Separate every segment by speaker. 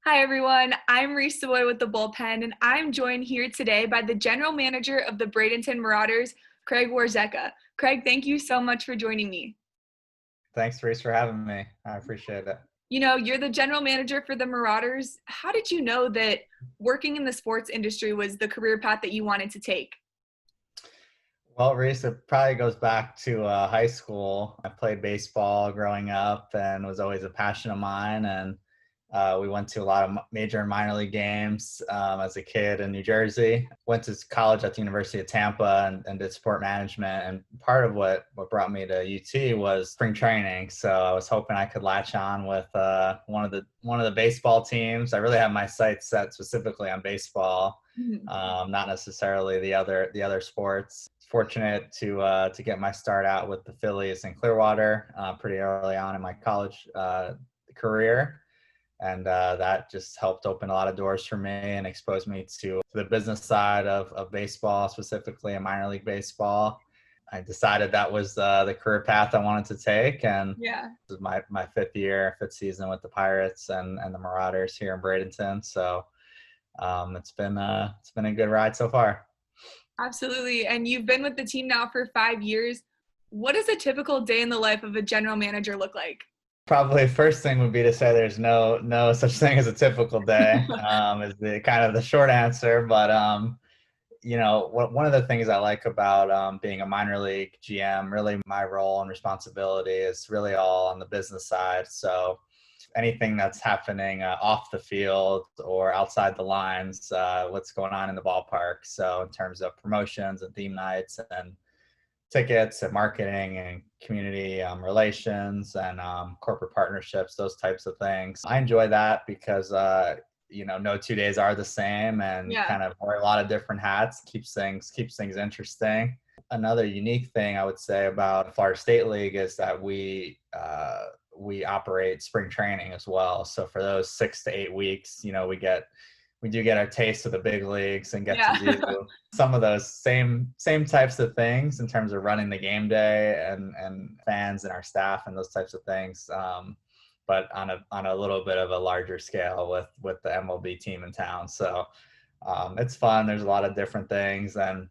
Speaker 1: Hi, everyone. I'm Reese Savoie with the Bullpen, and I'm joined here today by the general manager of the Bradenton Marauders, Craig Warzecha. Craig, thank you so much for joining me.
Speaker 2: Thanks, Reese, for having me. I appreciate it.
Speaker 1: You're the general manager for the Marauders. How did you know that working in the sports industry was the career path that you wanted to take?
Speaker 2: Well, Reese, it probably goes back to high school. I played baseball growing up and was always a passion of mine. And we went to a lot of major and minor league games as a kid in New Jersey. Went to college at the University of Tampa and did sport management. And part of what brought me to UT was spring training. So I was hoping I could latch on with one of the baseball teams. I really have my sights set specifically on baseball,
Speaker 1: Mhm.
Speaker 2: not necessarily the other sports. Fortunate to get my start out with the Phillies in Clearwater pretty early on in my college career, and that just helped open a lot of doors for me and exposed me to the business side of baseball, specifically in minor league baseball. I decided that was the career path I wanted to take, and
Speaker 1: Yeah.
Speaker 2: this is my fifth season with the Pirates and the Marauders here in Bradenton. So it's been a good ride so far.
Speaker 1: Absolutely. And you've been with the team now for 5 years. What does a typical day in the life of a general manager look like?
Speaker 2: Probably first thing would be to say there's no such thing as a typical day, is the kind of the short answer. But one of the things I like about being a minor league GM, really my role and responsibility is really all on the business side. So anything that's happening off the field or outside the lines, what's going on in the ballpark. So in terms of promotions and theme nights and tickets and marketing and community relations and corporate partnerships, those types of things. I enjoy that because, no 2 days are the same, and
Speaker 1: Yeah.
Speaker 2: kind of wear a lot of different hats, keeps things interesting. Another unique thing I would say about Florida State League is that we operate spring training as well. So for those 6 to 8 weeks, we do get our taste of the big leagues and get to
Speaker 1: Yeah.
Speaker 2: do some of those same types of things in terms of running the game day and fans and our staff and those types of things. But on a little bit of a larger scale with the MLB team in town. So it's fun. There's a lot of different things, and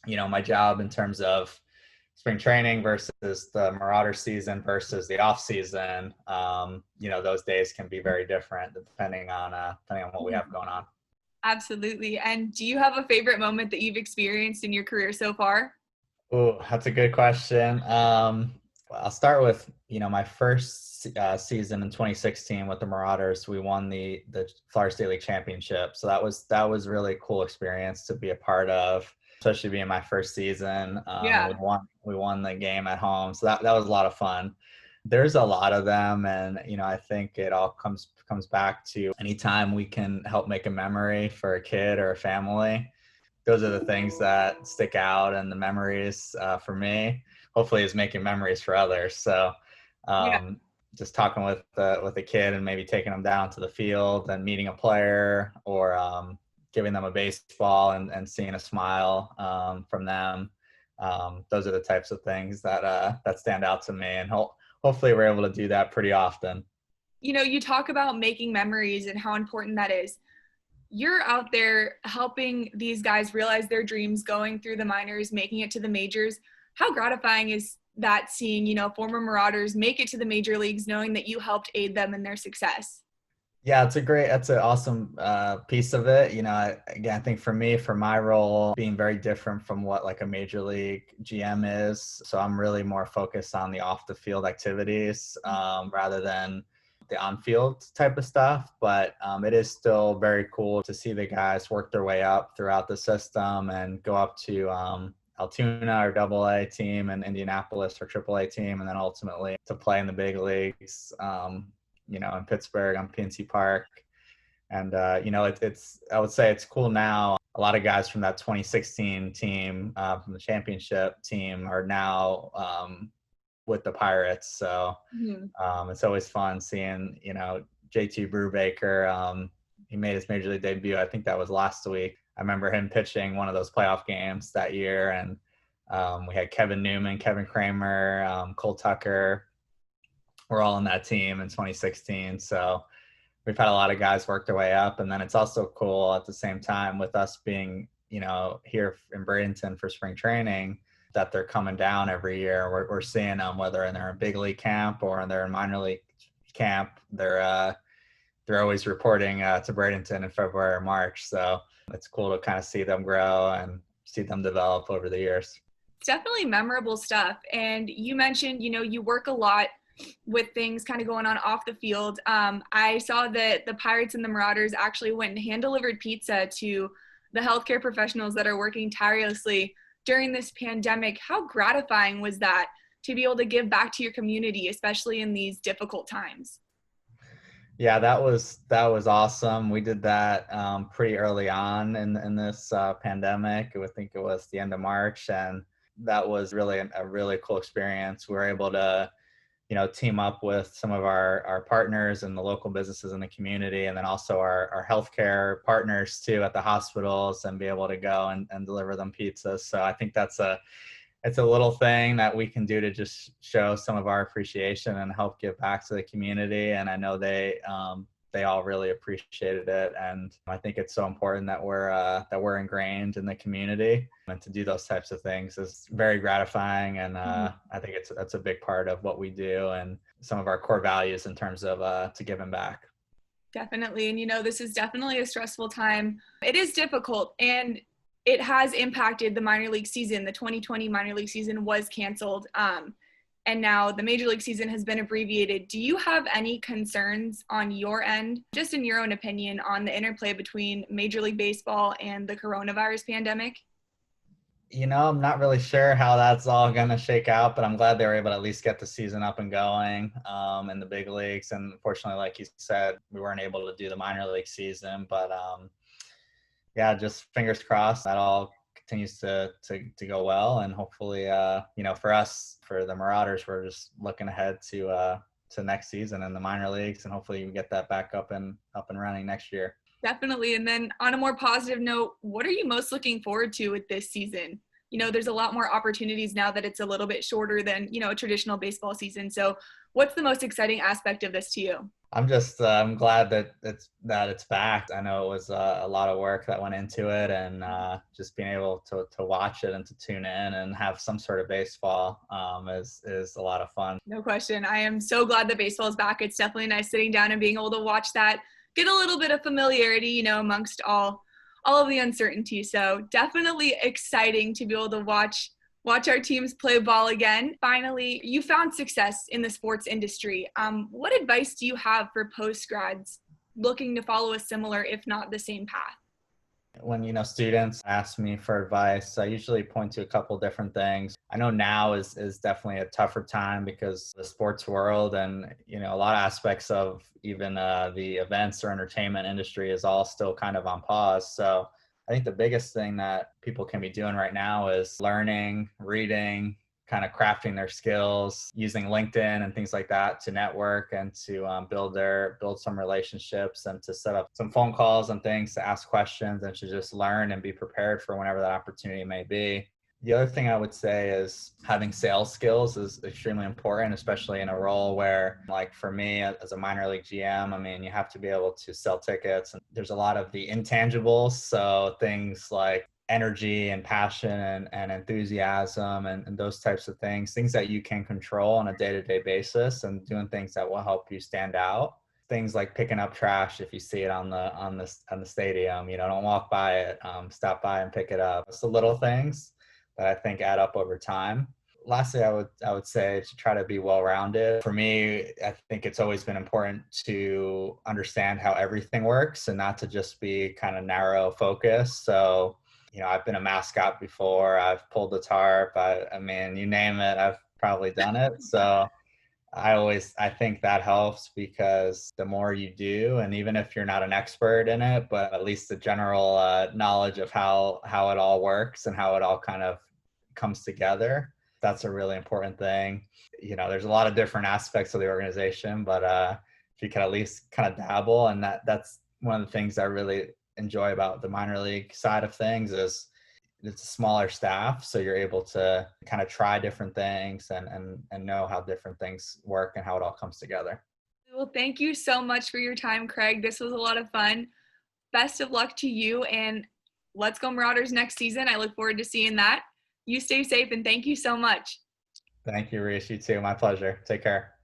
Speaker 2: my job in terms of spring training versus the Marauder season versus the off season, those days can be very different depending on what we have going on.
Speaker 1: Absolutely. And do you have a favorite moment that you've experienced in your career so far?
Speaker 2: Oh, that's a good question. I'll start with my first season in 2016 with the Marauders. We won the Florida State League championship, so that was really a cool experience to be a part of, especially being my first season. And
Speaker 1: Yeah.
Speaker 2: we won the game at home, so that was a lot of fun. There's a lot of them, and I think it all comes back to anytime we can help make a memory for a kid or a family. Those are the things that stick out, and the memories for me hopefully is making memories for others. So
Speaker 1: Yeah.
Speaker 2: um, just talking with a kid and maybe taking them down to the field and meeting a player, or giving them a baseball and seeing a smile from them. Those are the types of things that stand out to me, and hopefully we're able to do that pretty often.
Speaker 1: You talk about making memories and how important that is. You're out there helping these guys realize their dreams, going through the minors, making it to the majors. How gratifying is that seeing, former Marauders make it to the major leagues, knowing that you helped aid them in their success?
Speaker 2: Yeah, that's an awesome piece of it. Again, I think for me, for my role, being very different from what like a major league GM is. So I'm really more focused on the off the field activities rather than the on field type of stuff. But it is still very cool to see the guys work their way up throughout the system and go up to Altoona, our AA team, and Indianapolis, our AAA team, and then ultimately to play in the big leagues. In Pittsburgh on PNC Park. And, it's I would say it's cool now. A lot of guys from that 2016 team, from the championship team, are now with the Pirates. So
Speaker 1: Mhm.
Speaker 2: it's always fun seeing, JT Brubaker. He made his major league debut. I think that was last week. I remember him pitching one of those playoff games that year. And we had Kevin Newman, Kevin Kramer, Cole Tucker. We're all on that team in 2016. So we've had a lot of guys work their way up. And then it's also cool at the same time with us being, here in Bradenton for spring training, that they're coming down every year. We're seeing them, whether they're in big league camp or they're in minor league camp. They're always reporting to Bradenton in February or March. So it's cool to kind of see them grow and see them develop over the years.
Speaker 1: It's definitely memorable stuff. And you mentioned, you work a lot with things kind of going on off the field. I saw that the Pirates and the Marauders actually went and hand-delivered pizza to the healthcare professionals that are working tirelessly during this pandemic. How gratifying was that to be able to give back to your community, especially in these difficult times?
Speaker 2: Yeah, that was awesome. We did that pretty early on in this pandemic. I think it was the end of March, and that was really a really cool experience. We were able to, team up with some of our partners and the local businesses in the community, and then also our healthcare partners too at the hospitals, and be able to go and deliver them pizzas. So I think it's a little thing that we can do to just show some of our appreciation and help give back to the community. And I know they all really appreciated it. And I think it's so important that we're ingrained in the community, and to do those types of things is very gratifying. And I think that's a big part of what we do and some of our core values in terms of to giving back.
Speaker 1: Definitely. And this is definitely a stressful time. It is difficult, and it has impacted the minor league season. The 2020 minor league season was canceled. And now the major league season has been abbreviated. Do you have any concerns on your end, just in your own opinion, on the interplay between Major League Baseball and the coronavirus pandemic?
Speaker 2: I'm not really sure how that's all going to shake out, but I'm glad they were able to at least get the season up and going in the big leagues. And unfortunately, like you said, we weren't able to do the minor league season, but yeah, just fingers crossed that all continues to go well. And hopefully, for us, for the Marauders, we're just looking ahead to next season in the minor leagues, and hopefully we get that back up and running next year.
Speaker 1: Definitely. And then on a more positive note, what are you most looking forward to with this season? There's a lot more opportunities now that it's a little bit shorter than, a traditional baseball season. So what's the most exciting aspect of this to you?
Speaker 2: I'm glad that it's back. I know it was a lot of work that went into it, and just being able to watch it and to tune in and have some sort of baseball is a lot of fun.
Speaker 1: No question. I am so glad that baseball is back. It's definitely nice sitting down and being able to watch that, get a little bit of familiarity, amongst all of the uncertainty. So definitely exciting to be able to watch our teams play ball again. Finally, you found success in the sports industry. What advice do you have for post-grads looking to follow a similar, if not the same path?
Speaker 2: When, students ask me for advice, I usually point to a couple different things. I know now is definitely a tougher time because the sports world and, a lot of aspects of even the events or entertainment industry is all still kind of on pause. So I think the biggest thing that people can be doing right now is learning, reading, kind of crafting their skills, using LinkedIn and things like that to network and to build some relationships, and to set up some phone calls and things to ask questions, and to just learn and be prepared for whenever that opportunity may be. The other thing I would say is having sales skills is extremely important, especially in a role where, like for me as a minor league GM, I mean, you have to be able to sell tickets, and there's a lot of the intangibles. So things like energy and passion and enthusiasm and those types of things that you can control on a day-to-day basis, and doing things that will help you stand out. Things like picking up trash if you see it on the stadium, don't walk by it, stop by and pick it up. It's the little things that I think add up over time. Lastly, I would say to try to be well-rounded. For me, I think it's always been important to understand how everything works and not to just be kind of narrow focused. So, I've been a mascot before. I've pulled the tarp. I mean, you name it, I've probably done it. So I think that helps, because the more you do, and even if you're not an expert in it, but at least the general knowledge of how it all works and how it all kind of comes together, that's a really important thing. There's a lot of different aspects of the organization, but if you can at least kind of dabble, and that's one of the things I really enjoy about the minor league side of things is it's a smaller staff, so you're able to kind of try different things and know how different things work and how it all comes together.
Speaker 1: Well, thank you so much for your time, Craig. This was a lot of fun. Best of luck to you, and let's go Marauders next season. I look forward to seeing that. You stay safe, and thank you so much.
Speaker 2: Thank you, Reese. You too. My pleasure. Take care.